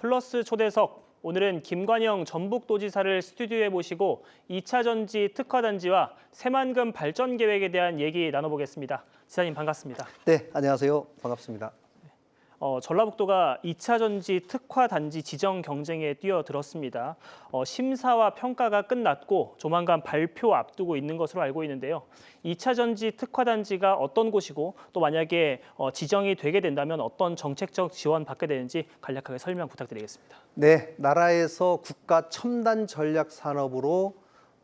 플러스 초대석, 오늘은 김관영 전북도지사를 스튜디오에 모시고 2차 전지 특화단지와 새만금 발전 계획에 대한 얘기 나눠보겠습니다. 지사님 반갑습니다. 네, 안녕하세요. 반갑습니다. 전라북도가 2차 전지 특화단지 지정 경쟁에 뛰어들었습니다. 심사와 평가가 끝났고 조만간 발표 앞두고 있는 것으로 알고 있는데요. 2차 전지 특화단지가 어떤 곳이고 또 만약에 지정이 되게 된다면 어떤 정책적 지원 받게 되는지 간략하게 설명 부탁드리겠습니다. 네, 나라에서 국가 첨단 전략 산업으로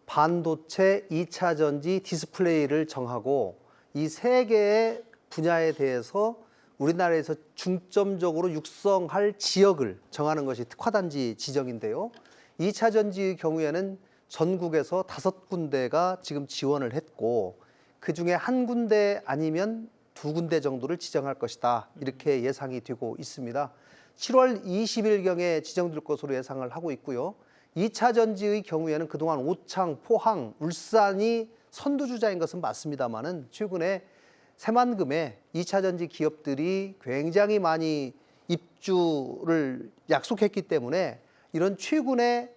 반도체, 2차 전지, 디스플레이를 정하고 이 세 개의 분야에 대해서 우리나라에서 중점적으로 육성할 지역을 정하는 것이 특화단지 지정인데요. 2차 전지의 경우에는 전국에서 5군데가 지금 지원을 했고 그중에 한 군데 아니면 2군데 정도를 지정할 것이다. 이렇게 예상이 되고 있습니다. 7월 20일경에 지정될 것으로 예상을 하고 있고요. 2차 전지의 경우에는 그동안 오창, 포항, 울산이 선두주자인 것은 맞습니다만은 최근에 새만금에 2차 전지 기업들이 굉장히 많이 입주를 약속했기 때문에 이런 최근의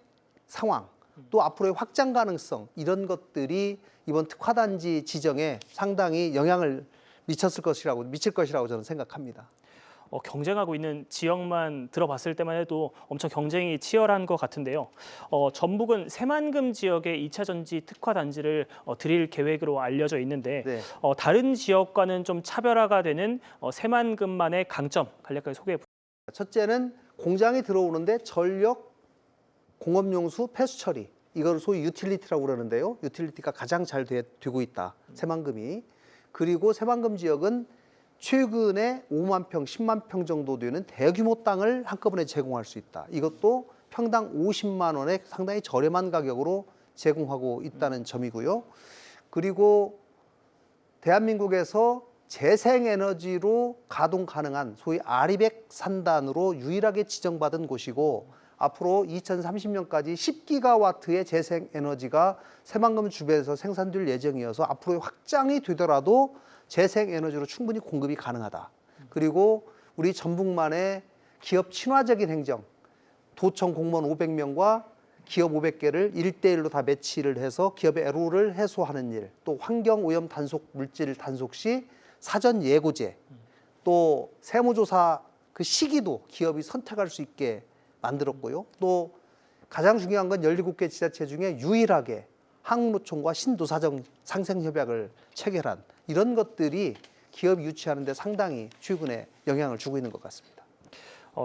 상황, 또 앞으로의 확장 가능성 이런 것들이 이번 특화단지 지정에 상당히 영향을 미칠 것이라고 저는 생각합니다. 경쟁하고 있는 지역만 들어봤을 때만 해도 엄청 경쟁이 치열한 것 같은데요. 전북은 새만금 지역에 2차 전지 특화 단지를 드릴 계획으로 알려져 있는데 네. 다른 지역과는 좀 차별화가 되는 새만금만의 강점 간략하게 소개해 부탁드립니다. 첫째는 공장이 들어오는데 전력, 공업용수, 폐수 처리 이걸 소위 유틸리티라고 그러는데요. 유틸리티가 가장 잘 되고 있다. 새만금이. 그리고 새만금 지역은 최근에 5만 평, 10만 평 정도 되는 대규모 땅을 한꺼번에 제공할 수 있다. 이것도 평당 50만 원에 상당히 저렴한 가격으로 제공하고 있다는 점이고요. 그리고 대한민국에서 재생에너지로 가동 가능한 소위 아리백 산단으로 유일하게 지정받은 곳이고 앞으로 2030년까지 10기가와트의 재생에너지가 새만금 주변에서 생산될 예정이어서 앞으로의 확장이 되더라도 재생에너지로 충분히 공급이 가능하다. 그리고 우리 전북만의 기업 친화적인 행정, 도청 공무원 500명과 기업 500개를 1대1로 다 배치를 해서 기업의 애로를 해소하는 일, 또 환경오염 단속 물질 단속 시 사전 예고제, 또 세무조사 그 시기도 기업이 선택할 수 있게 만들었고요. 또 가장 중요한 건 17개 지자체 중에 유일하게 한국노총과 신도사정 상생협약을 체결한 이런 것들이 기업 유치하는 데 상당히 최근에 영향을 주고 있는 것 같습니다.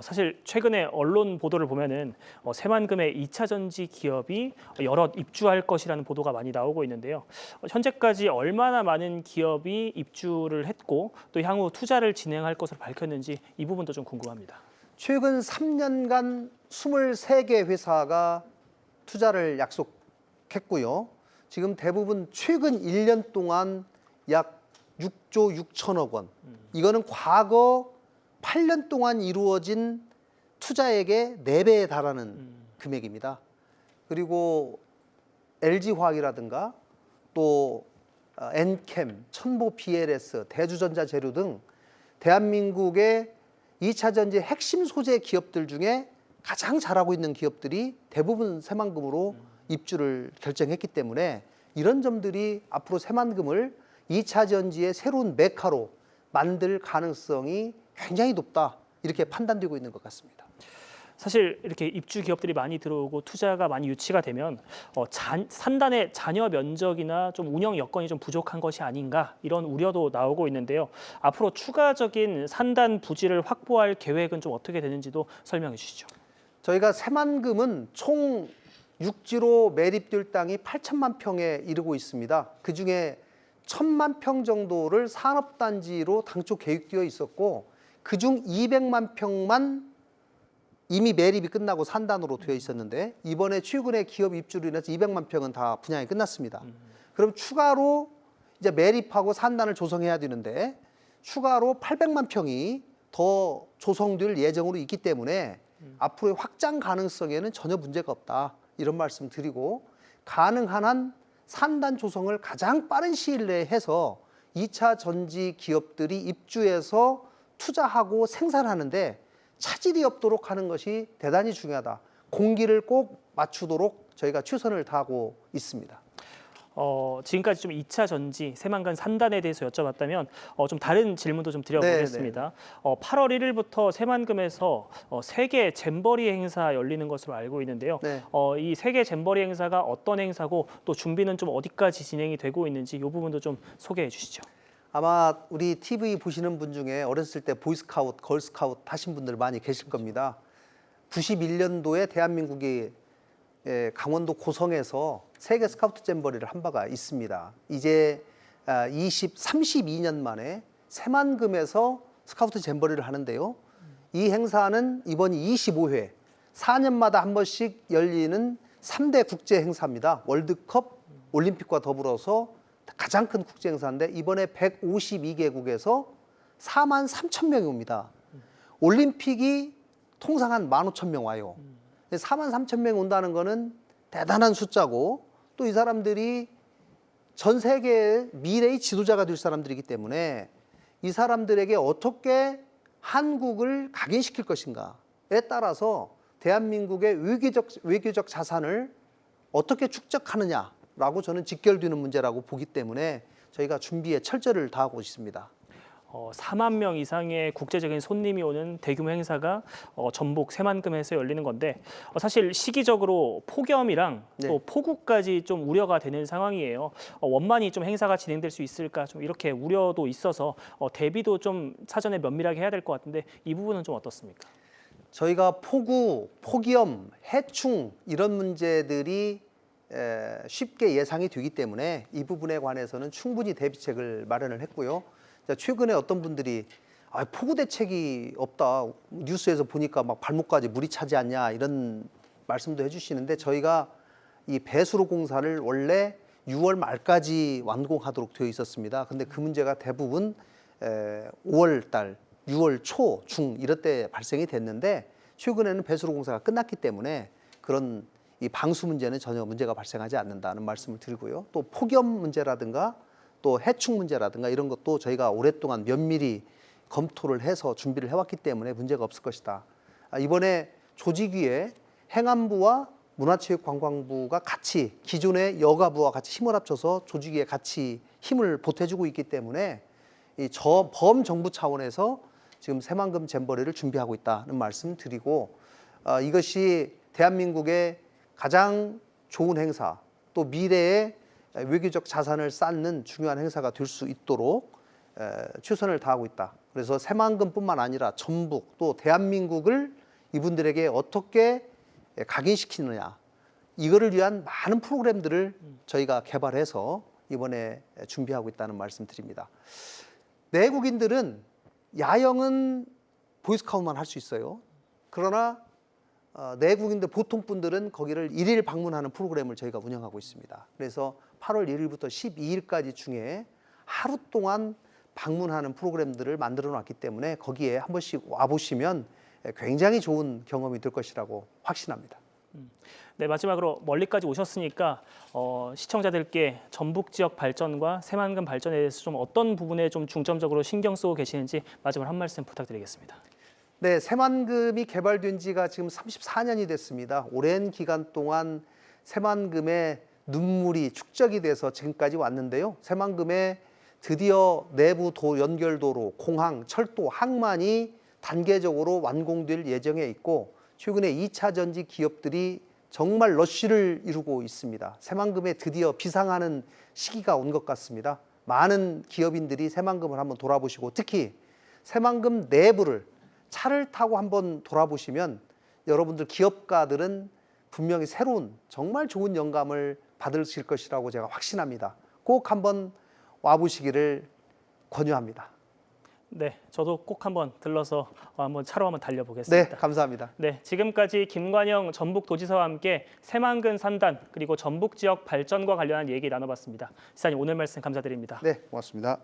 사실 최근에 언론 보도를 보면은 새만금의 2차 전지 기업이 여럿 입주할 것이라는 보도가 많이 나오고 있는데요. 현재까지 얼마나 많은 기업이 입주를 했고 또 향후 투자를 진행할 것으로 밝혔는지 이 부분도 좀 궁금합니다. 최근 3년간 23개 회사가 투자를 약속했고요. 지금 대부분 최근 1년 동안 약 6조 6천억 원. 이거는 과거 8년 동안 이루어진 투자액의 4배에 달하는 금액입니다. 그리고 LG화학이라든가 또 엔캠, 천보 PLS, 대주전자재료 등 대한민국의 2차 전지 핵심 소재 기업들 중에 가장 잘하고 있는 기업들이 대부분 새만금으로 입주를 결정했기 때문에 이런 점들이 앞으로 새만금을 2차 전지의 새로운 메카로 만들 가능성이 굉장히 높다. 이렇게 판단되고 있는 것 같습니다. 사실 이렇게 입주 기업들이 많이 들어오고 투자가 많이 유치가 되면 산단의 잔여 면적이나 좀 운영 여건이 좀 부족한 것이 아닌가 이런 우려도 나오고 있는데요. 앞으로 추가적인 산단 부지를 확보할 계획은 좀 어떻게 되는지도 설명해 주시죠. 저희가 새만금은 총 육지로 매립될 땅이 8천만 평에 이르고 있습니다. 그중에 1,000만 평 정도를 산업단지로 당초 계획되어 있었고 그중 200만 평만 이미 매립이 끝나고 산단으로 되어 있었는데 이번에 최근에 기업 입주로 인해서 200만 평은 다 분양이 끝났습니다. 그럼 추가로 이제 매립하고 산단을 조성해야 되는데 추가로 800만 평이 더 조성될 예정으로 있기 때문에 앞으로의 확장 가능성에는 전혀 문제가 없다. 이런 말씀 드리고 가능한 한 산단 조성을 가장 빠른 시일 내에 해서 2차 전지 기업들이 입주해서 투자하고 생산하는데 차질이 없도록 하는 것이 대단히 중요하다. 공기를 꼭 맞추도록 저희가 최선을 다하고 있습니다. 지금까지 좀 2차 전지 새만금 산단에 대해서 여쭤봤다면 좀 다른 질문도 좀 드려보겠습니다. 8월 1일부터 새만금에서 세계 잼버리 행사 열리는 것으로 알고 있는데요. 네. 이 세계 잼버리 행사가 어떤 행사고 또 준비는 좀 어디까지 진행이 되고 있는지 이 부분도 좀 소개해 주시죠. 아마 우리 TV 보시는 분 중에 어렸을 때 보이스카우트, 걸스카우트 하신 분들 많이 계실 겁니다. 91년도에 대한민국이 강원도 고성에서 세계 스카우트 잼버리를 한 바가 있습니다. 이제 32년 만에 새만금에서 스카우트 잼버리를 하는데요. 이 행사는 이번이 25회, 4년마다 한 번씩 열리는 3대 국제 행사입니다. 월드컵, 올림픽과 더불어서 가장 큰 국제 행사인데 이번에 152개국에서 4만 3천 명이 옵니다. 올림픽이 통상 한 15,000명 와요. 4만 3천 명 온다는 거는 대단한 숫자고 또 이 사람들이 전 세계의 미래의 지도자가 될 사람들이기 때문에 이 사람들에게 어떻게 한국을 각인시킬 것인가에 따라서 대한민국의 외교적 자산을 어떻게 축적하느냐라고 저는 직결되는 문제라고 보기 때문에 저희가 준비에 철저를 다하고 있습니다. 4만 명 이상의 국제적인 손님이 오는 대규모 행사가 전북 새만금에서 열리는 건데 사실 시기적으로 폭염이랑 네. 또 폭우까지 좀 우려가 되는 상황이에요. 원만히 좀 행사가 진행될 수 있을까 좀 이렇게 우려도 있어서 대비도 좀 사전에 면밀하게 해야 될 것 같은데 이 부분은 좀 어떻습니까? 저희가 폭우, 폭염, 해충 이런 문제들이 쉽게 예상이 되기 때문에 이 부분에 관해서는 충분히 대비책을 마련을 했고요. 최근에 어떤 분들이 폭우 대책이 없다. 뉴스에서 보니까 막 발목까지 물이 차지 않냐 이런 말씀도 해주시는데 저희가 이 배수로 공사를 원래 6월 말까지 완공하도록 되어 있었습니다. 근데 그 문제가 대부분 5월 달, 6월 초, 중 이럴 때 발생이 됐는데 최근에는 배수로 공사가 끝났기 때문에 그런 이 방수 문제는 전혀 문제가 발생하지 않는다는 말씀을 드리고요. 또 폭염 문제라든가 또 해충 문제라든가 이런 것도 저희가 오랫동안 면밀히 검토를 해서 준비를 해왔기 때문에 문제가 없을 것이다. 이번에 조직위에 행안부와 문화체육관광부가 같이 기존의 여가부와 같이 힘을 합쳐서 조직위에 같이 힘을 보태주고 있기 때문에 이 범정부 차원에서 지금 새만금 잼버리를 준비하고 있다는 말씀 드리고 이것이 대한민국의 가장 좋은 행사 또 미래의 외교적 자산을 쌓는 중요한 행사가 될 수 있도록 최선을 다하고 있다. 그래서 새만금뿐만 아니라 전북 또 대한민국을 이분들에게 어떻게 각인시키느냐 이거를 위한 많은 프로그램들을 저희가 개발해서 이번에 준비하고 있다는 말씀 드립니다. 내국인들은 야영은 보이스카우트만 할 수 있어요. 그러나 내국인들 보통 분들은 거기를 1일 방문하는 프로그램을 저희가 운영하고 있습니다. 그래서 8월 1일부터 12일까지 중에 하루 동안 방문하는 프로그램들을 만들어 놨기 때문에 거기에 한 번씩 와보시면 굉장히 좋은 경험이 될 것이라고 확신합니다. 네, 마지막으로 멀리까지 오셨으니까 시청자들께 전북 지역 발전과 새만금 발전에 대해서 좀 어떤 부분에 좀 중점적으로 신경 쓰고 계시는지 마지막으로 한 말씀 부탁드리겠습니다. 네, 새만금이 개발된 지가 지금 34년이 됐습니다. 오랜 기간 동안 새만금의 눈물이 축적이 돼서 지금까지 왔는데요. 새만금에 드디어 내부 연결도로, 공항, 철도, 항만이 단계적으로 완공될 예정에 있고 최근에 2차 전지 기업들이 정말 러쉬를 이루고 있습니다. 새만금에 드디어 비상하는 시기가 온 것 같습니다. 많은 기업인들이 새만금을 한번 돌아보시고 특히 새만금 내부를 차를 타고 한번 돌아보시면 여러분들 기업가들은 분명히 새로운 정말 좋은 영감을 받으실 것이라고 제가 확신합니다. 꼭 한번 와보시기를 권유합니다. 네, 저도 꼭 한번 들러서 한번 차로 한번 달려보겠습니다. 네, 감사합니다. 네, 지금까지 김관영 전북도지사와 함께 새만금 산단 그리고 전북 지역 발전과 관련한 얘기 나눠봤습니다. 지사님 오늘 말씀 감사드립니다. 네, 고맙습니다.